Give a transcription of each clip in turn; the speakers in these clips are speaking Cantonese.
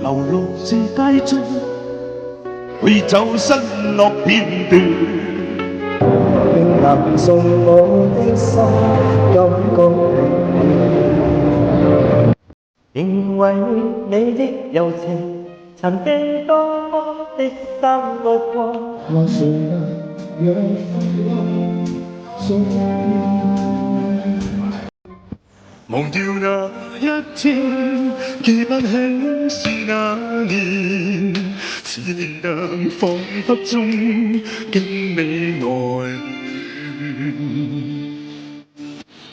流落這街中，會走失落片段。並能送我的心感覺認為你的柔情曾經多麼的深愛過，我誰能讓風中忘掉那一天，記不起是哪年，似年燈彷彿中經你愛戀。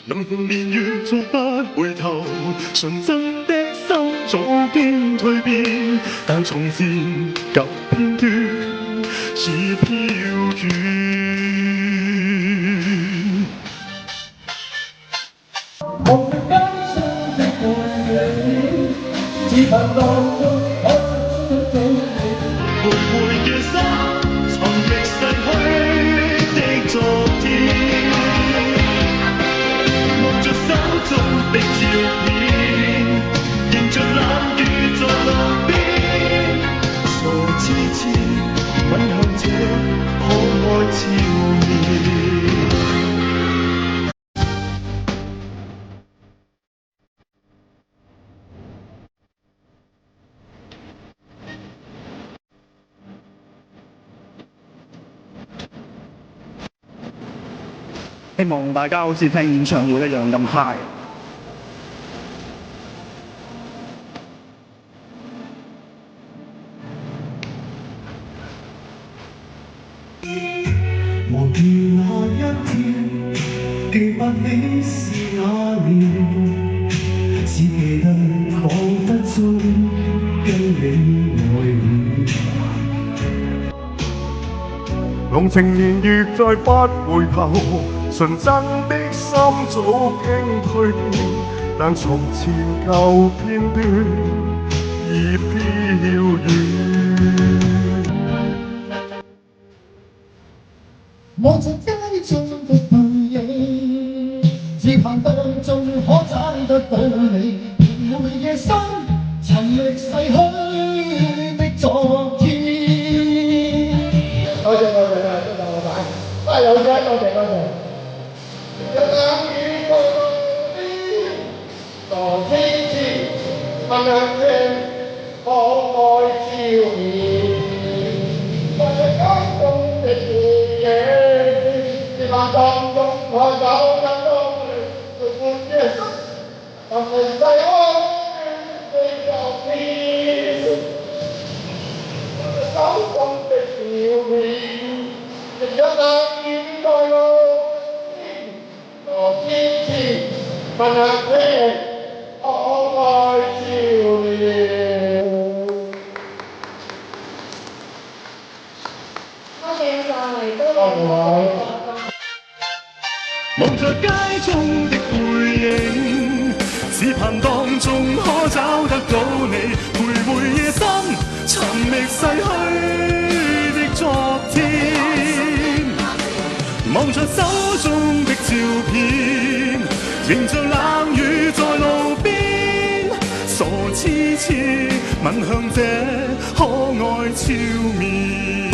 能逢年月再不回頭，純真的心早經蛻變，但從前舊片段已飄遠。夢着街中的背影，只盼當中可找得到你。徘徊嘅心，尋覓逝去的昨天，望着手中的照片，迎着冷雨在路邊，傻痴痴吻向這可愛笑面。希望大家好似聽演唱會一樣咁嗨。忘掉那一天，記不起是哪年，只記得彷彿中跟你愛戀。濃情年月再不回頭，純真的心早經蛻變，但從前舊片段已飄遠。望着街中的背影，只盼當中可找得到你。徘徊夜深，尋覓逝去的昨天。多謝真係老闆，加油啫！多謝。一冷雨過路邊，傻痴痴問向這可愛笑面，望着街中的背影。當中可找得到你，伴夜深，尋覓逝去的昨天，手中的照片，迎着冷雨在路邊，傻痴痴問向這可愛笑臉。多謝晒，多謝。望着街中的背影，只盼當中可找得到你。徘徊夜深，尋覓逝去的昨天，望着手中的照片，迎着冷雨在路邊，傻痴痴吻向這可愛俏面。